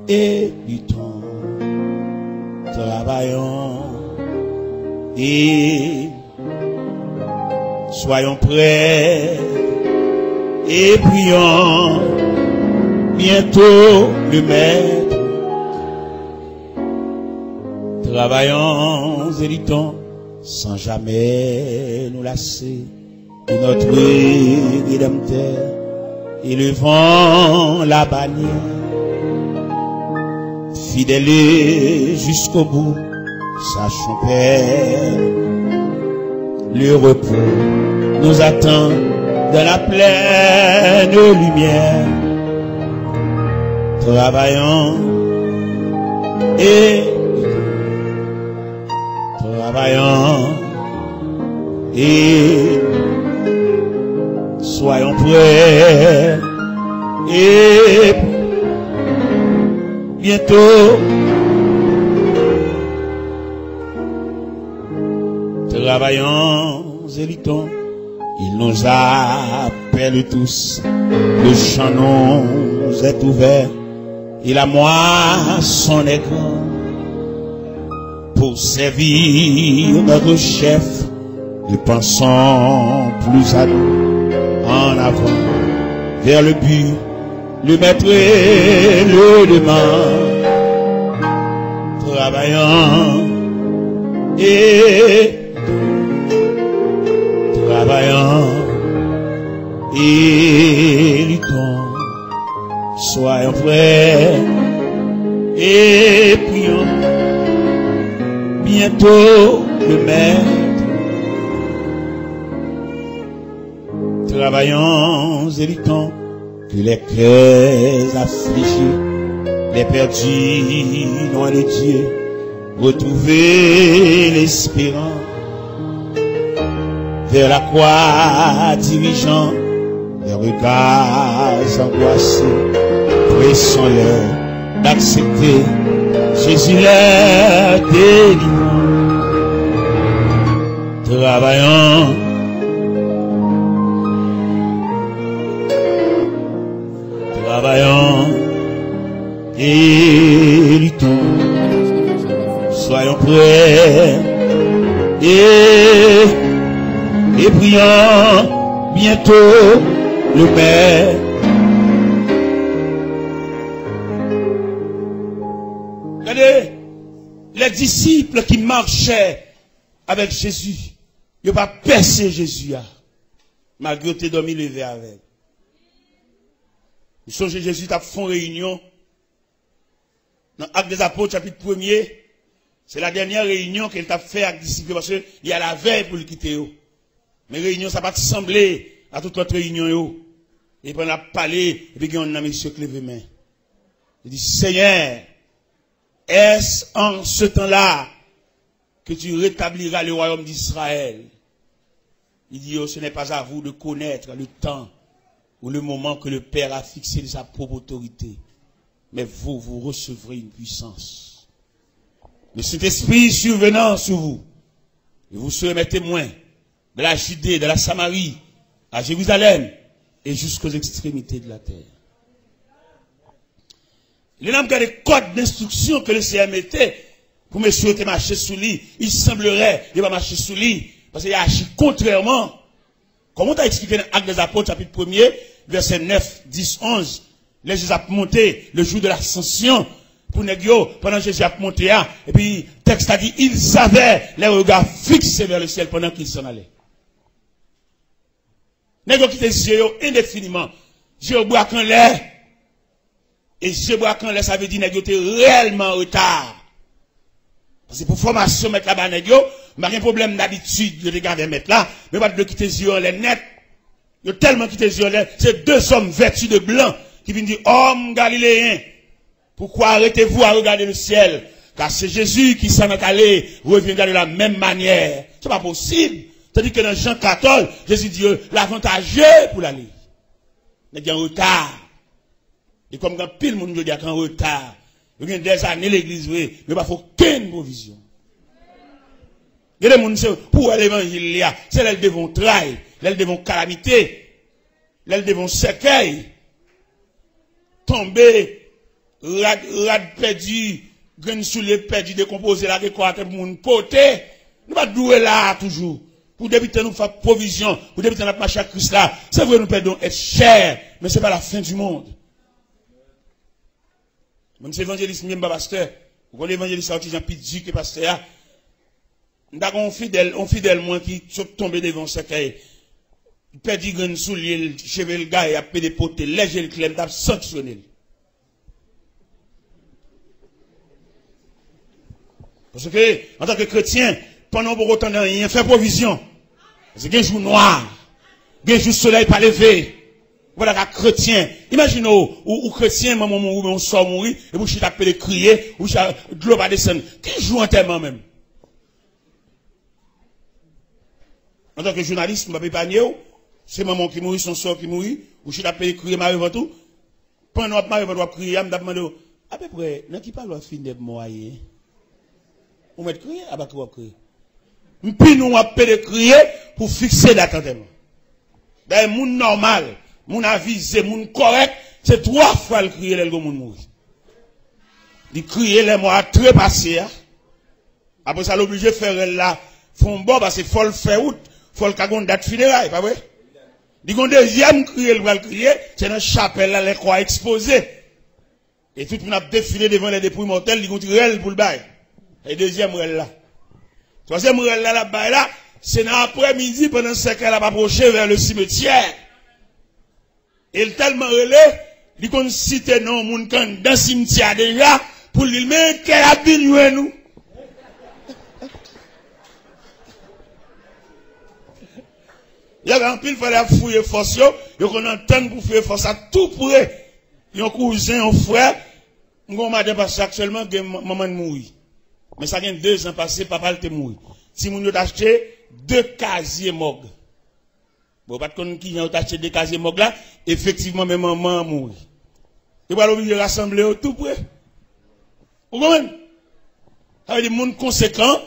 et luttons, travaillons et soyons prêts et prions bientôt le Maître. Travaillons et luttons sans jamais nous lasser de notre Rédempteur. Élevons la bannière, fidèles jusqu'au bout, sachons Père, le repos nous attend dans la pleine lumière. Travaillons et soyons prêts et bientôt travaillons et luttons. Il nous appelle tous, le champ nous est ouvert et la moisson est grande pour servir notre chef. Nous pensons plus à nous, en avant, vers le but, le maître et le demande. Travaillant et luttons. Soyons prêts et prions. Bientôt le maître. Travaillons et luttons, que les cœurs affligés, les perdus loin de Dieu, retrouver l'espérance. Vers la croix dirigeant, les regards angoissés, pressons-les d'accepter Jésus leur délivrant. Travaillons et luttons. Soyons prêts et prions bientôt le Maître. Regardez, les les disciples qui marchaient avec Jésus, ils n'ont pas percé Jésus, malgré que tu dormi levé avec. Vous songez Jésus t'a fait une réunion dans l'Acte des Apôtres, chapitre 1er. C'est la dernière réunion qu'il t'a fait avec les disciples parce qu'il y a la veille pour le quitter. Mais réunion, ça va te sembler à toute autre réunion. Et puis on a parlé, et puis on a monsieur qui lève main. Il dit, Seigneur, est-ce en ce temps-là que tu rétabliras le royaume d'Israël? Il dit, oh, ce n'est pas à vous de connaître le temps ou le moment que le Père a fixé de sa propre autorité. Mais vous recevrez une puissance. Le Saint-Esprit survenant sur vous. Et vous serez mes témoins de la Judée, de la Samarie, à Jérusalem et jusqu'aux extrémités de la terre. Il y a des codes d'instruction que le Seigneur mettait pour monsieur te marcher sous lui. Il semblerait qu'il va marcher sous lui parce qu'il a agi contrairement. Comment tu as expliqué dans l'Acte des Apôtres, chapitre 1er, verset 9, 10, 11. Les Jésus a monté le jour de l'ascension pour Négio, pendant que Jésus a monté, et puis, le texte a dit, ils avaient les regards fixés vers le ciel pendant qu'ils s'en allaient. Négio qui était yeux indéfiniment. Yeux bois qu'en l'air. Et yeux bois qu'en l'air, ça veut dire Négio était réellement en retard. Parce que pour formation, mettre là-bas, Négio, il n'y a pas de problème d'habitude de regarder mettre là, mais pas de quitter les yeux en l'air net. Il y a tellement quitté les yeux en l'air. C'est deux hommes vêtus de blanc qui viennent dire, homme galiléen, pourquoi arrêtez-vous à regarder le ciel? Car c'est Jésus qui s'en est allé, reviendra de la même manière. C'est pas possible. C'est-à-dire que dans Jean 14, Jésus dit, l'avantageux pour l'aller. Il y a un retard. Et comme quand pile monde dit qu'il y a un retard, il y a des années l'église, mais il n'y a pas aucune provision. Il y a des gens pour l'évangile, c'est là qu'ils devront trahir, là ils devront calamité, là ils devront cercueil, tomber, rad perdu, graine sous les perdu, décomposé là, quoi, tout le monde poté. Nous pas douer là toujours. Pour débuter nous faire provision, pour débuter notre marche à Christ là. C'est vrai, nous perdons être cher, mais c'est pas la fin du monde. Même si l'évangéliste, même pas pasteur, vous voyez l'évangéliste, c'est Jean Pidji qui est pasteur. Nous avons un fidèle, moi, qui est tombé devant ce cahier. Il perdu graine sous l'île, cheveux le gars, et a pédé poté, léger le clem, il a sanctionné. Parce que, en tant que chrétien, pendant pour autant de rien, fait provision. Parce qu'il y a un jour noir, il y a un jour soleil pas levé. Voilà qu'un chrétien. Imaginez, ou chrétien, maman mourir, on sort mourir, et vous chitez appelé crier, ou chitez de l'eau va descendre. Qui joue enterrement même? En tant que journaliste, je ne vais pas épargner, c'est maman qui mourit, son sort qui mourit, ou chitez appelé crier, marie avant tout. Pendant que marie avant tout crier, je me demande, à peu près, dans qui parle de fin de moyen? On met crier, à bas crier. Puis nous appelons crier pour fixer l'attentement. Ben, moun normal, moun avisé, moun correct, c'est 3 fois le crier, le moun mourir. Il crier les mots très passés, après ça, l'obligé de faire là, font bon, parce qu'il faut le faire out, faut le cagon date funérailles, pas vrai? Il y a un deuxième crier, le crier, c'est dans la chapelle là, les croix exposées. Et tout le monde a défilé devant les dépouilles mortelles, il y a un tirel pour le bail. Et deuxième rel là. Troisième rel là, là, c'est dans l'après-midi, pendant ce qu'elle a approché vers le cimetière. Et il tellement relé, il qu'on cite non, moun kan dans le cimetière déjà, pour lui, mais qu'elle a bien nous. Il y a un pile, il fallait fouiller force, il qu'on entend pour fouiller force à tout près. Il y a un cousin, un frère, on m'a dit actuellement que maman mourit. Mais ça vient 2 ans passé, papa était mort. Si moun yo acheté 2 casiers mog. Bon, pas de connaître qui ont acheté 2 casiers mog là, effectivement, même maman mort. Et voilà, obligé de rassembler au tout près. Vous comprenez? Ça veut dire, moun conséquent,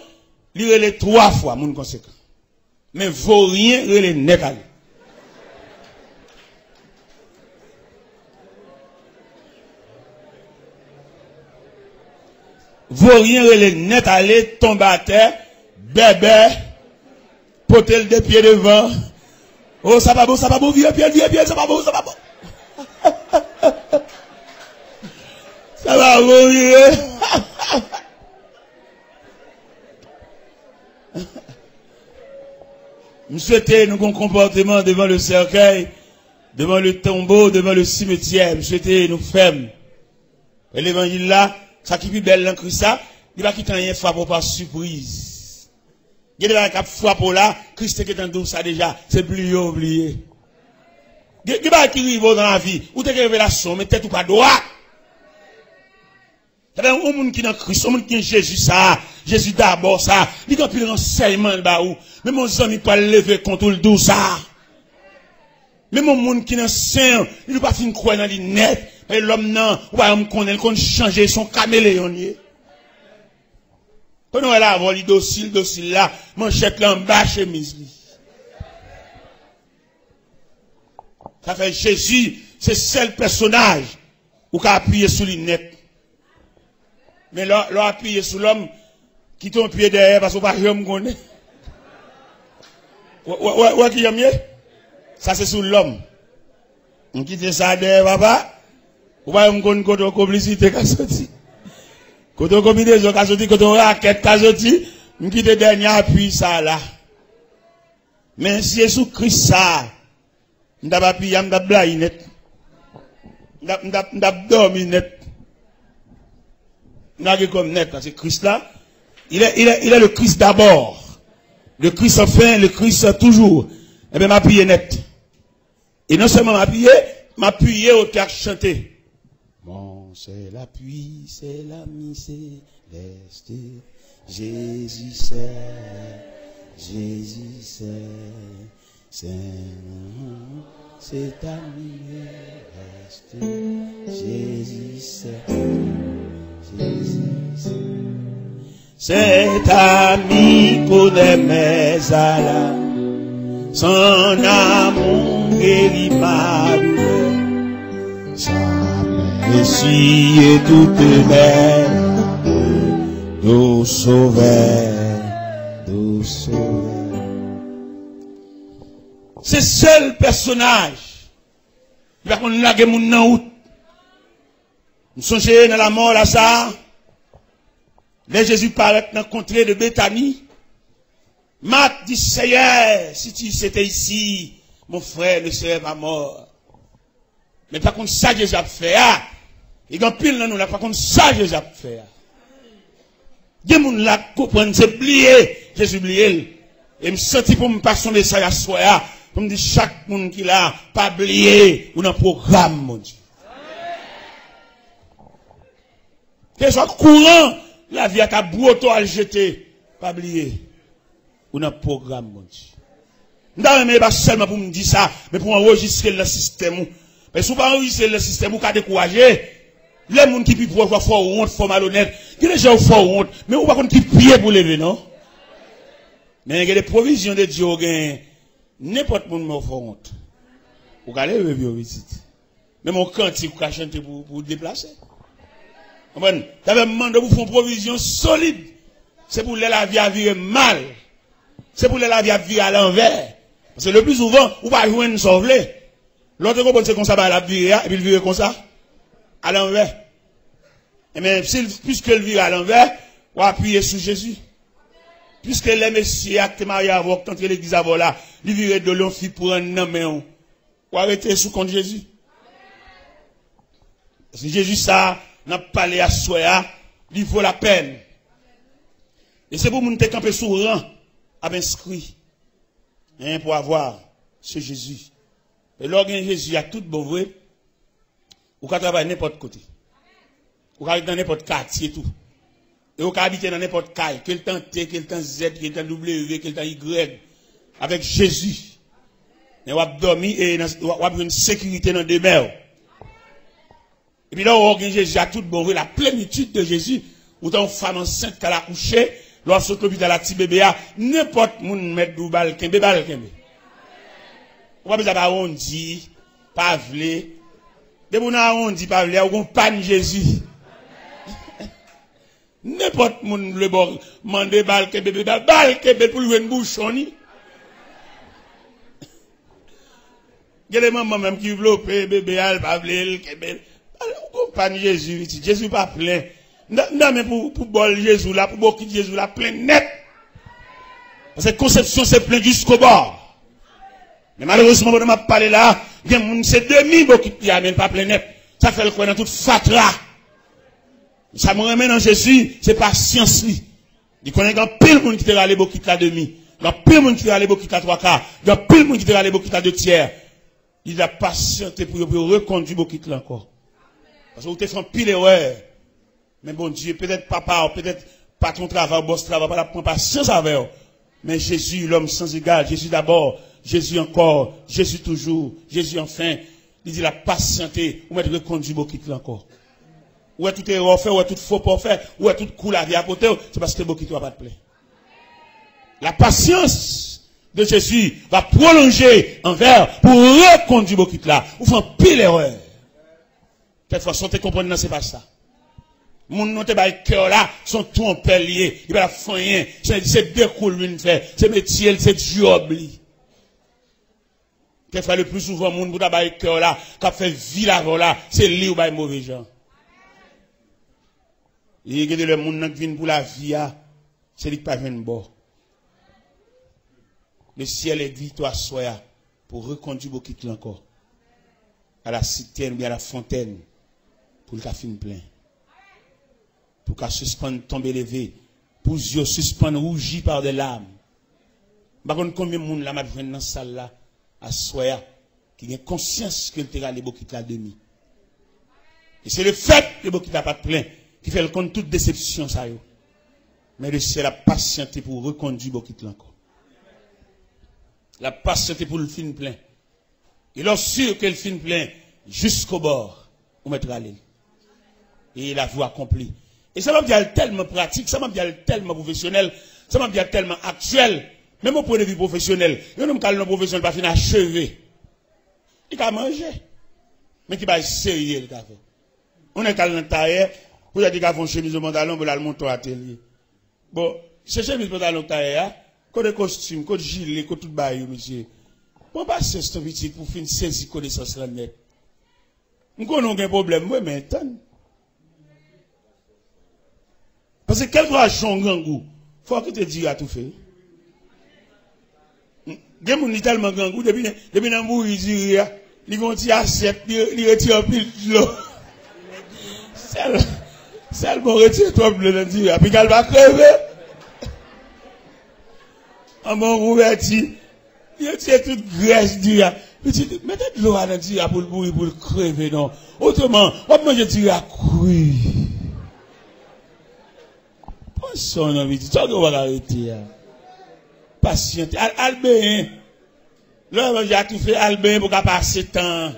il relève 3 fois, moun conséquent. Mais vaut rien, relève net à lui. Vaut rien, relève net à lui, tombe à terre, bébé, potel de pieds devant. Oh, ça va beau, vieux pied, ça va beau, ça va beau. Ça va beau, vieux. souhaitez nous un comportement devant le cercueil, devant le tombeau, devant le cimetière. Vous souhaitez nous fermes. Et l'évangile là, ça qui est plus belle dans Christ, ça, il va quitter rien frappe par surprise. Il y a des gens qui frappent là, Christ qui est en douce ça déjà, c'est plus oublié. Il y a des gens qui arrivent dans la vie, ou des révélations, mais tête ou pas droit. Il y a des gens qui sont dans Christ, des gens qui sont Jésus ça, Jésus d'abord ça, il y a plus de renseignements là-bas. Mais mon ami pas lever contre le dos ça. Mais mon monde qui est saint, il ne pas fin croire dans les net. Et l'homme non, ou pas me connaît, qu'on changer son caméléon. Quand on est là, avoir les docile là, manchette là en bas, chemise. Ça fait Jésus, c'est seul personnage où qu'a appuyé sur les net. Mais là, appuyé sur l'homme qui tombe pied derrière parce qu'on pas me connaît. Ouais, qui y mieux? Ça c'est sur l'homme. On quitte ça derrière, papa. Ou pas me connaître côté complicité qu'a sorti. Côté combinaison qu'a sorti, côté raquette qu'a sorti, on quitte dernier appui ça là. Mais si Jésus Christ ça, m'da pas piller, m'da blaye net. M'da dormi net. M'da comme net parce que Christ là, il est le Christ d'abord. Le Christ enfin, le Christ toujours. Eh bien, m'appuyer net. Et non seulement m'appuyer au théâtre chanté. Bon, c'est l'appui, c'est l'ami céleste. Jésus c'est ami céleste. Jésus cet ami connaît mes alas. Son amour guérit ma douleur. Sa main essuie toute mes d'eau sauveur. C'est seul personnage. Il va qu'on lague mon nan out. Nous songeons dans la mort là ça. Les Jésus paraît dans la contrée de Béthanie. Marc dit, Seigneur, si tu étais ici, mon frère ne serait pas mort. Mais par contre, ça, Jésus a fait. Il y a pile dans nous, là, par contre, ça, Jésus a fait. Il y a des gens là qui comprennent, c'est oublié. Jésus oublié. Et me senti pour me passer son message à soi, pour me dire, chaque monde qui l'a, pas oublié, ou dans le programme, mon Dieu. Que soit courant, la vie à ta bouteau à le jeter, pas oublier. Ou dans le programme, mon Dieu. Nous n'avons pas seulement pour me dire ça, mais pour enregistrer le système. Mais si vous pas enregistrer le système, vous pouvez décourager. Les gens qui peuvent voir fort honte, fort malhonnête, qui les gens fort honte, mais vous ne pouvez pas qui prier pour lever, non? Mais il y a des provisions de Dieu, n'importe qui me fort honte. Vous allez lever au visite. Mais mon cantique, vous chanter pour déplacer. Vous avez demandé pour faire une provision solide. C'est pour la vie à vivre mal. C'est pour la vie à vivre à l'envers. Parce que le plus souvent, vous ne pouvez pas jouer une sauveler. L'autre compagnie, c'est comme ça, la vie, et puis il vire comme ça, à l'envers. Et bien, puisque le vire à l'envers, vous appuyez sur Jésus. Puisque les messieurs actes mariés avant, quand l'église avant là, il vire de l'on fit pour un homme, vous arrêtez sous contre Jésus. Parce que Jésus, ça, n'a pas parlé à soi, il vaut la peine. Et c'est pour nous te camper sous rang, à inscrit, pour avoir ce Jésus. Et lorsque Jésus a tout bon vrai, ou qu'à travailler n'importe côté. Ou qu'à aller dans n'importe quartier tout. Et ou qu'à habiter dans n'importe caille, quel temps T, quel temps Z, quel temps W, quel temps Y, avec Jésus. Et ou a dormi et ou a une sécurité dans des mers. Et puis là, où Jésus a tout bon vrai, la plénitude de Jésus, ou tant femme enceinte qu'elle a couché, lorsque l'hôpital a petit bébé, n'importe moun met dou bal kembe. Ou pas besoin on dit, pas vle. De moun on dit pas vle, ou gon pan Jésus. N'importe moun le bon, mande bal kembe pour lui une bouchon ni. Il y a des mamans même qui développent bébé al pas vle kembe. Ou gon pan Jésus, Jésus pas plein. Non mais pour bol Jésus là, pour beaucoup Jésus là plein net. Parce que conception c'est plein jusqu'au bord. Mais malheureusement, on m'a parlé là, c'est demi-bokit qui amène pas plein net. Ça fait le quoi dans toute fatra. Ça me remet dans Jésus, c'est pas science li. Il connaît qu'un pile monde qui te râle bokit la demi. Qu'un pile monde qui te râle bokit la trois quarts. Qu'un pile monde qui te râle bokit la deux tiers. Il a patienté pour reconduire bokit là encore. Parce que vous te fait un pile erreur. Mais bon Dieu, peut-être papa, peut-être pas ton travail, boss travail, pas la prendre patience avec eux. Mais Jésus, l'homme sans égal, Jésus d'abord, Jésus encore, Jésus toujours, Jésus enfin, il dit la patienté, ou mettre reconduire bokit là encore. Ou est tout erreur fait, ou est tout faux pour faire, ou est tout cool à vie à côté, c'est parce que bokit va pas te plaire. La patience de Jésus va prolonger envers pour reconduire bokit là. Ou fait un pile erreur. Cette façon, tu comprends, non, c'est pas ça. Mon nom te bail cœur là, sont tout en lié, il va faire rien, c'est découle lui fait, c'est métier, c'est job li. Quelquefois le plus souvent mon bouda bail cœur là, qui fait vie là là, c'est lui ou bail mauvais gens. Il y a le monde qui vient pour la vie, c'est lui qui pas vient bon. Le ciel est victoire soit pour reconduire beaucoup encore à la citerne ou bien à la fontaine pour le café plein. Pour qu'à suspendre tomber levé, pour yeux suspendre rougi par des larmes. Par contre, combien de monde là m'a dans cette salle là, à soya, qui a conscience que le terrain est beaucoup la demi. Et c'est le fait que beaucoup n'a pas de plein, qui fait le compte toute déception ça yo. Mais le ciel a patienté pour reconduire beaucoup encore. La patienté pour le fin plein. Et lorsque que le fin plein, jusqu'au bord, on mettra l'aile. Et la voie accomplie. Et ça m'a dit tellement pratique, ça m'a dit tellement professionnel, ça m'a dit tellement actuel, même au point de vue professionnel. Il y a un homme professionnel pas fini achevé. Il a mangé. Mais qui va sérieux le café. On est calme dans tailleur, pour dire qu'il a fait une chemise de pantalon pour aller monter à l'atelier. Bon, c'est chemise de pantalon tailleur, code de costume, code de gilet, code tout bail, monsieur. Bon, pas c'est ce petit pour finir saisir connaissance là net. Nous connaissons un problème, moi, mais attends. Parce que quel droit son grand goût, faut que tu te dises à tout fait. Des gens qui tellement grand goût, depuis dans le il dit, ils vont tirer assiette, ils retirent un pile de l'eau. C'est le bon retire toi bleu dans le puis qu'elle va crever. En mon rouverti, il retire toute graisse du mettez de l'eau dans le dire pour le bourrir, pour le crever, non. Autrement, on va manger du à couille. Son envie, tu vas arrêter. Patiente. Albin. Là, j'ai tout fait Albin pour qu'à passer temps.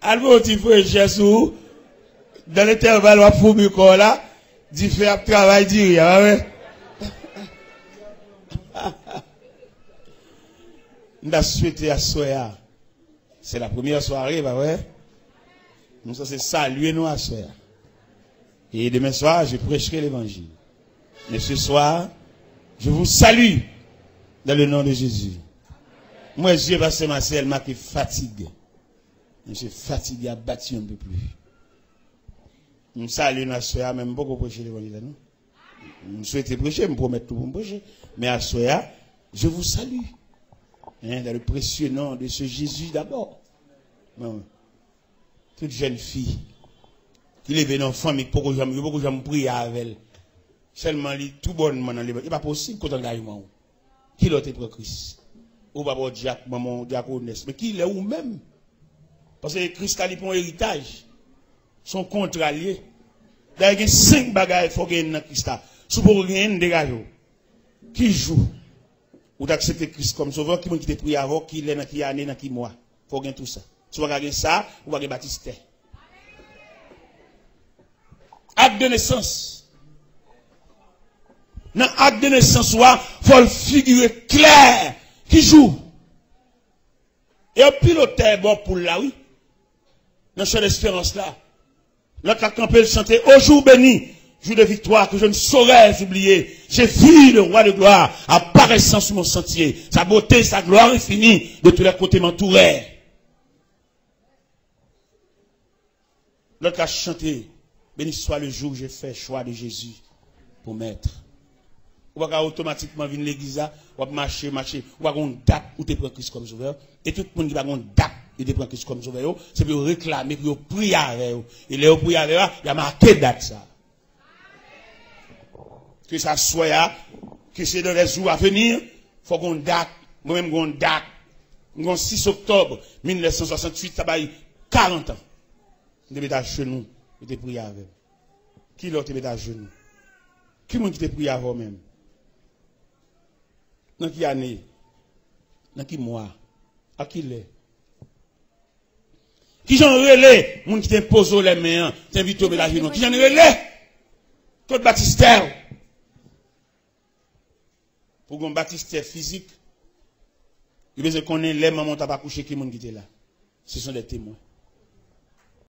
Albin, tu fais Jésus. Dans l'intervalle, on va fouiller là. Tu fais un travail d'y ouais. On a souhaité à Soya. C'est la première soirée, bah ouais. Nous sommes saluer nous à soir. Et demain soir, je prêcherai l'évangile. Et ce soir, je vous salue dans le nom de Jésus. Moi, Dieu, pasteur Marcel, m'a fatigué. Je suis fatigué, abattu un peu plus. Nous saluons à soir, même beaucoup prêcher l'évangile. Nous souhaitons prêcher, nous promettons tout pour prêcher. Mais à soir, je vous salue. Hein, dans le précieux nom de ce Jésus d'abord. Non. Toute jeune fille qui lève dans famille pour que j'aime prier avec elle. Seulement, tout bonnement dans les il n'est pas possible qu'on engagement. Qui l'autre pour Christ? Ou pas pour Jacques, maman, diaconesse. Mais qui l'est ou même? Parce que Christ a un héritage. Son contrat lié. D'ailleurs, il y a 5 bagages qu'il faut gagner dans Christ. Si vous rien dégager. Qui joue? Ou d'accepter Christ comme sauveur, qui te prie avant, qui l'est dans qui année, dans qui mois. Il faut gagner tout ça. Si vous regardez ça, vous regardez Baptiste. Acte de naissance. Dans l'acte de naissance, il faut le figurer clair. Qui joue? Et un piloteur bon pour là, oui. Dans cette espérance là. L'autre a campé le chanter au jour béni, jour de victoire que je ne saurais oublier. J'ai vu le roi de gloire apparaissant sur mon sentier. Sa beauté, sa gloire infinie de tous les côtés m'entouraient. L'autre a chanté, béni soit le jour où j'ai fait choix de Jésus pour m'être. ou pas automatiquement venir l'église là, ou pas marcher, ou pas une date où tu prends Christ comme sauveur. Et tout le monde qui va une date, il prend Christ comme sauveur, c'est pour réclamer, pour prier avec eux. Et les prier avec eux, il y a marqué date ça. Que ça soit, que c'est dans les jours à venir, faut qu'on date, moi-même qu'on date, qu'on 6 octobre 1968, ça va y 40 ans. Je vais à genoux, je vais prier avec eux. Qui l'autre met à genoux? Qui m'a qui te prié avant même? Dans qui année? Dans qui mois? À qui l'est? Qui j'en relais? Moun qui t'impose les mains, t'invite au mettre à genoux. Qui j'en relais? Claude Baptistère. Pour qu'on Baptistère physique, il veut qu'on ait les mamans t'as pas couché qui moun qui était là. Ce sont des témoins.